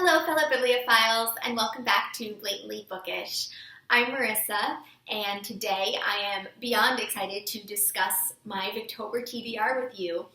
Hello, fellow bibliophiles, and welcome back to Blatantly Bookish. I'm Marissa, and today I am beyond excited to discuss my Victober TBR with you.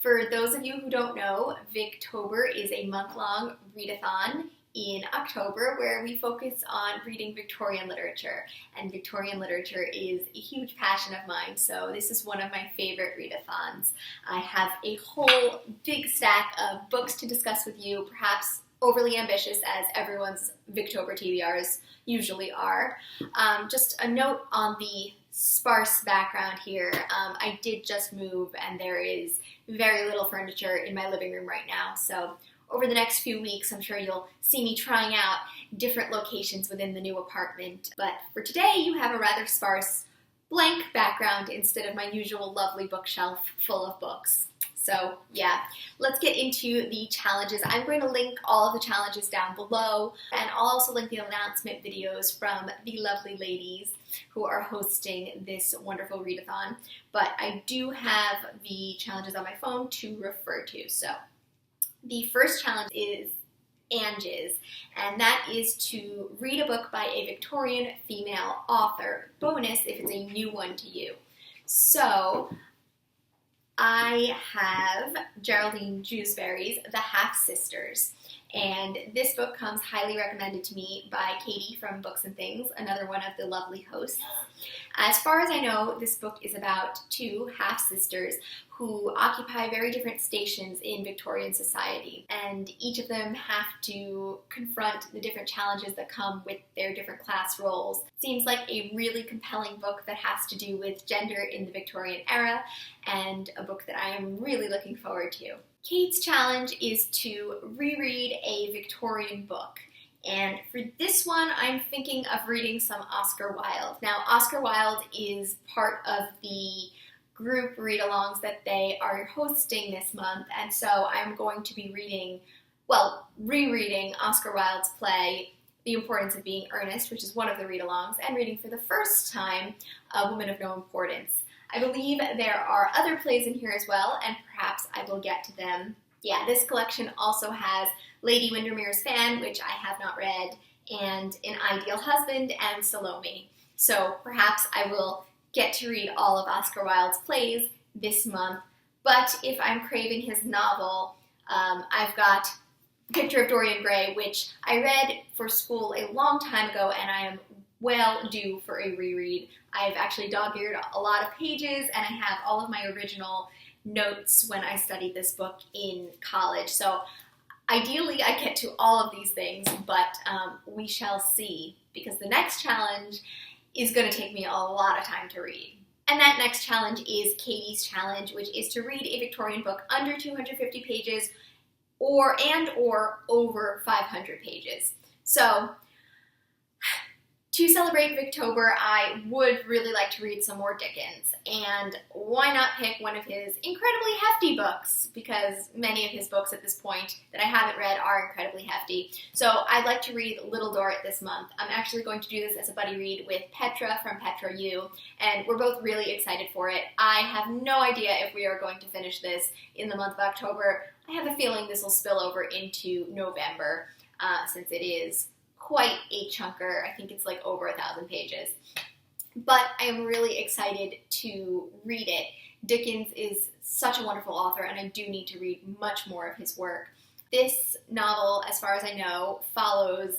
For those of you who don't know, Victober is a month-long readathon in October where we focus on reading Victorian literature, and Victorian literature is a huge passion of mine, so this is one of my favorite readathons. I have a whole big stack of books to discuss with you, perhaps overly ambitious as everyone's Victober TBRs usually are. Just a note on the sparse background here. I did just move and there is very little furniture in my living room right now, so over the next few weeks I'm sure you'll see me trying out different locations within the new apartment. But for today you have a rather sparse blank background instead of my usual lovely bookshelf full of books. So yeah, let's get into the challenges. I'm going to link all of the challenges down below, and I'll also link the announcement videos from the lovely ladies who are hosting this wonderful readathon. But I do have the challenges on my phone to refer to. So the first challenge is Ange's, and that is to read a book by a Victorian female author. Bonus if it's a new one to you. So I have Geraldine Jewsbury's The Half-Sisters, and this book comes highly recommended to me by Katie from Books and Things, another one of the lovely hosts. As far as I know, this book is about two half-sisters who occupy very different stations in Victorian society, and each of them have to confront the different challenges that come with their different class roles. Seems like a really compelling book that has to do with gender in the Victorian era, and a book that I am really looking forward to. Kate's challenge is to reread a Victorian book. And for this one, I'm thinking of reading some Oscar Wilde. Now, Oscar Wilde is part of the group read-alongs that they are hosting this month, and so I'm going to be rereading Oscar Wilde's play, The Importance of Being Earnest, which is one of the read-alongs, and reading for the first time A Woman of No Importance. I believe there are other plays in here as well, and perhaps I will get to them. Yeah, this collection also has Lady Windermere's Fan, which I have not read, and An Ideal Husband and Salome. So perhaps I will get to read all of Oscar Wilde's plays this month, but if I'm craving his novel, I've got Picture of Dorian Gray, which I read for school a long time ago, and I am well due for a reread. I've actually dog-eared a lot of pages, and I have all of my original notes when I studied this book in college. So ideally I get to all of these things, but we shall see, because the next challenge is going to take me a lot of time to read. And that next challenge is Katie's challenge, which is to read a Victorian book under 250 pages or over 500 pages. So to celebrate Victober, I would really like to read some more Dickens, and why not pick one of his incredibly hefty books, because many of his books at this point that I haven't read are incredibly hefty. So I'd like to read Little Dorrit this month. I'm actually going to do this as a buddy read with Petra from Petra U, and we're both really excited for it. I have no idea if we are going to finish this in the month of October. I have a feeling this will spill over into November, since it is quite a chunker. I think it's like over 1,000 pages. But I am really excited to read it. Dickens is such a wonderful author, and I do need to read much more of his work. This novel, as far as I know, follows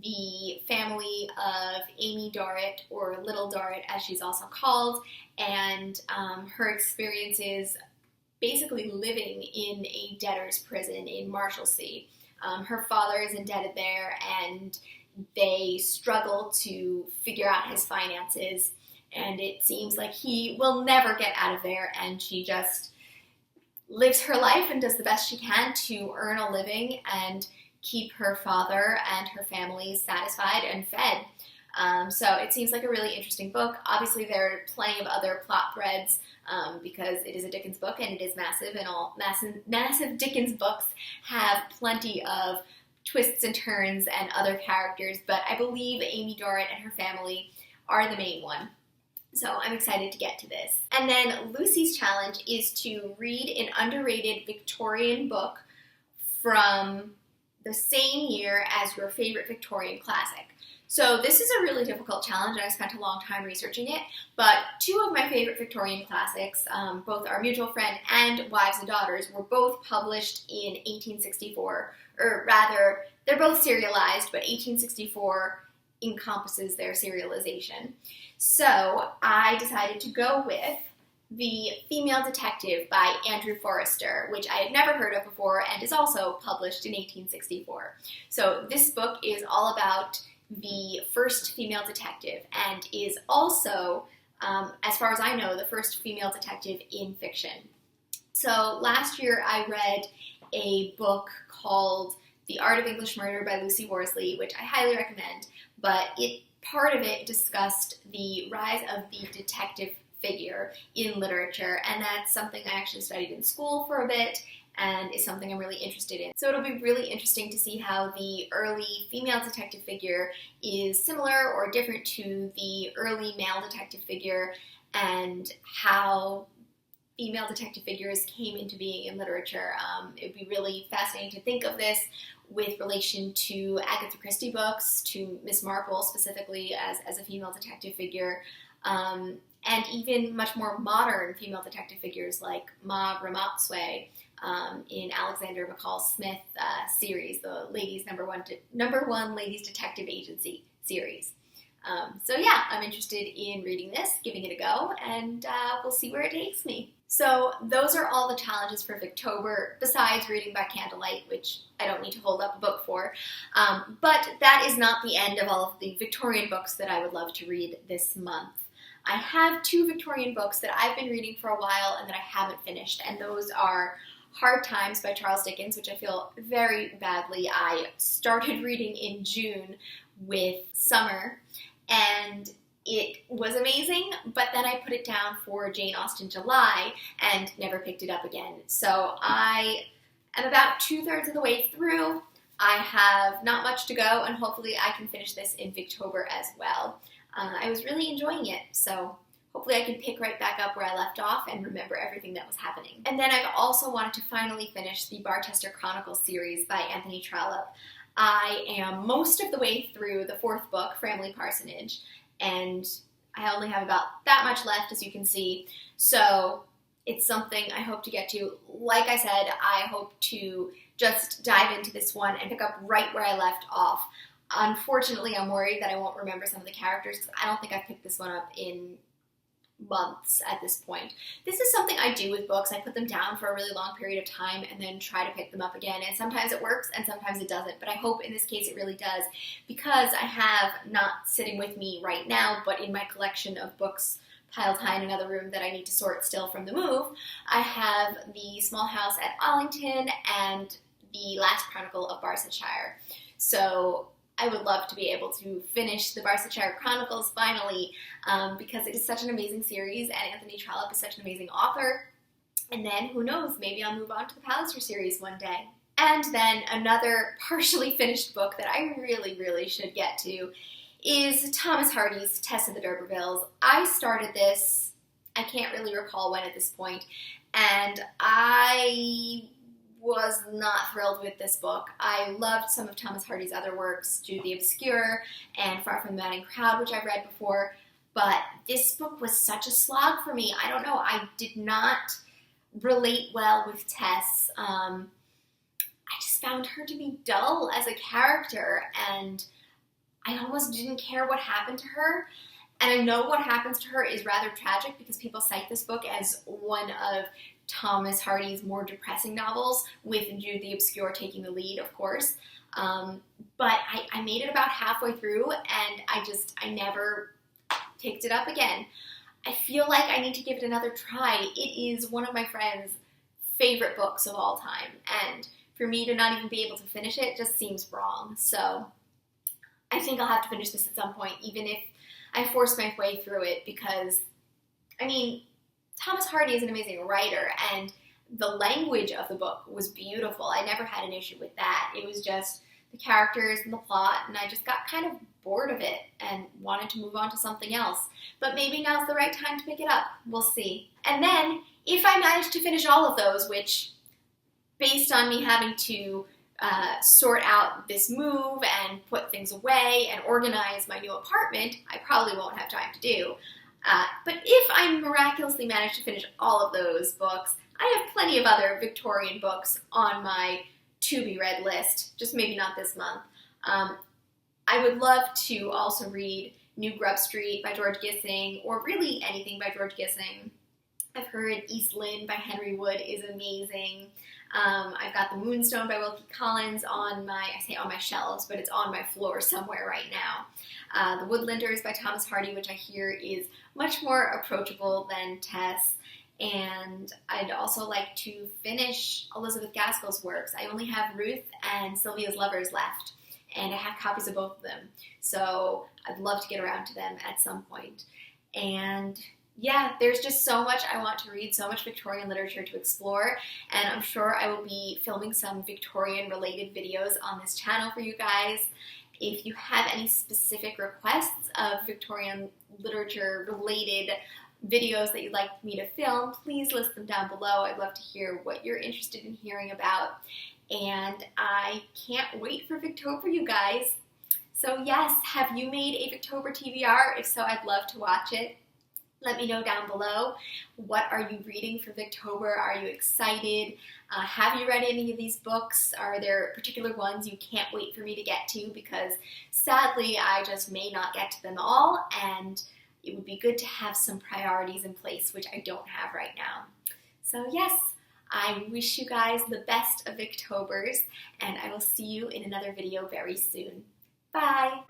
the family of Amy Dorrit, or Little Dorrit as she's also called, and her experiences basically living in a debtor's prison in Marshalsea. Her father is indebted there, and they struggle to figure out his finances, and it seems like he will never get out of there, and she just lives her life and does the best she can to earn a living and keep her father and her family satisfied and fed. So it seems like a really interesting book. Obviously there are plenty of other plot threads, because it is a Dickens book and it is massive, and all massive Dickens books have plenty of twists and turns and other characters, but I believe Amy Dorrit and her family are the main one. So I'm excited to get to this. And then Lucy's challenge is to read an underrated Victorian book from the same year as your favorite Victorian classic. So this is a really difficult challenge, and I spent a long time researching it, but two of my favorite Victorian classics, both Our Mutual Friend and Wives and Daughters, were both published in 1864, or rather, they're both serialized, but 1864 encompasses their serialization. So I decided to go with The Female Detective by Andrew Forrester, which I had never heard of before and is also published in 1864. So this book is all about the first female detective and is also, as far as I know, the first female detective in fiction. So last year I read a book called The Art of English Murder by Lucy Worsley, which I highly recommend, but part of it discussed the rise of the detective figure in literature, and that's something I actually studied in school for a bit and is something I'm really interested in. So it'll be really interesting to see how the early female detective figure is similar or different to the early male detective figure, and how female detective figures came into being in literature. It would be really fascinating to think of this with relation to Agatha Christie books, to Miss Marple specifically as a female detective figure, and even much more modern female detective figures like Ma Ramatsue in Alexander McCall Smith series, the number one Ladies Detective Agency series. So yeah, I'm interested in reading this, giving it a go, and we'll see where it takes me. So those are all the challenges for Victober, besides reading by candlelight, which I don't need to hold up a book for. But that is not the end of all of the Victorian books that I would love to read this month. I have two Victorian books that I've been reading for a while and that I haven't finished, and those are Hard Times by Charles Dickens, which I feel very badly. I started reading in June with summer, and it was amazing, but then I put it down for Jane Austen July and never picked it up again. So I am about 2/3 of the way through. I have not much to go, and hopefully I can finish this in Victober as well. I was really enjoying it, so hopefully I can pick right back up where I left off and remember everything that was happening. And then I've also wanted to finally finish the Barchester Chronicle series by Anthony Trollope. I am most of the way through the 4th book, Framley Parsonage, and I only have about that much left, as you can see. So it's something I hope to get to. Like I said, I hope to just dive into this one and pick up right where I left off. Unfortunately, I'm worried that I won't remember some of the characters because I don't think I've picked this one up in months at this point. This is something I do with books. I put them down for a really long period of time and then try to pick them up again, and sometimes it works and sometimes it doesn't, but I hope in this case it really does, because I have, not sitting with me right now, but in my collection of books piled high in another room that I need to sort still from the move, I have The Small House at Allington and The Last Chronicle of Barsetshire. So I would love to be able to finish the Barchester Chronicles finally, because it is such an amazing series, and Anthony Trollope is such an amazing author. And then, who knows, maybe I'll move on to the Palliser series one day. And then another partially finished book that I really, really should get to is Thomas Hardy's Tess of the Durbervilles. I started this, I can't really recall when at this point, and I was not thrilled with this book. I loved some of Thomas Hardy's other works, Jude the Obscure and Far from the Madding Crowd, which I've read before, but this book was such a slog for me. I don't know, I did not relate well with Tess. I just found her to be dull as a character, and I almost didn't care what happened to her. And I know what happens to her is rather tragic because people cite this book as one of Thomas Hardy's more depressing novels, with Jude the Obscure taking the lead, of course. But I made it about halfway through, and I never picked it up again. I feel like I need to give it another try. It is one of my friend's favorite books of all time, and for me to not even be able to finish it just seems wrong. So I think I'll have to finish this at some point, even if I force my way through it, because, I mean, Thomas Hardy is an amazing writer, and the language of the book was beautiful. I never had an issue with that. It was just the characters and the plot, and I just got kind of bored of it and wanted to move on to something else. But maybe now's the right time to pick it up. We'll see. And then, if I manage to finish all of those, which, based on me having to sort out this move and put things away and organize my new apartment, I probably won't have time to do. But if I miraculously manage to finish all of those books, I have plenty of other Victorian books on my to-be-read list, just maybe not this month. I would love to also read New Grub Street by George Gissing, or really anything by George Gissing. I've heard East Lynne by Henry Wood is amazing. I've got The Moonstone by Wilkie Collins on my, I say on my shelves, but it's on my floor somewhere right now. The Woodlanders by Thomas Hardy, which I hear is much more approachable than Tess. And I'd also like to finish Elizabeth Gaskell's works. I only have Ruth and Sylvia's Lovers left, and I have copies of both of them. So I'd love to get around to them at some point. And yeah, there's just so much I want to read, so much Victorian literature to explore, and I'm sure I will be filming some Victorian-related videos on this channel for you guys. If you have any specific requests of Victorian literature-related videos that you'd like me to film, please list them down below. I'd love to hear what you're interested in hearing about, and I can't wait for Victober, you guys. So yes, have you made a Victober TBR? If so, I'd love to watch it. Let me know down below. What are you reading for Victober? Are you excited? Have you read any of these books? Are there particular ones you can't wait for me to get to? Because sadly, I just may not get to them all, and it would be good to have some priorities in place, which I don't have right now. So yes, I wish you guys the best of Victobers, and I will see you in another video very soon. Bye!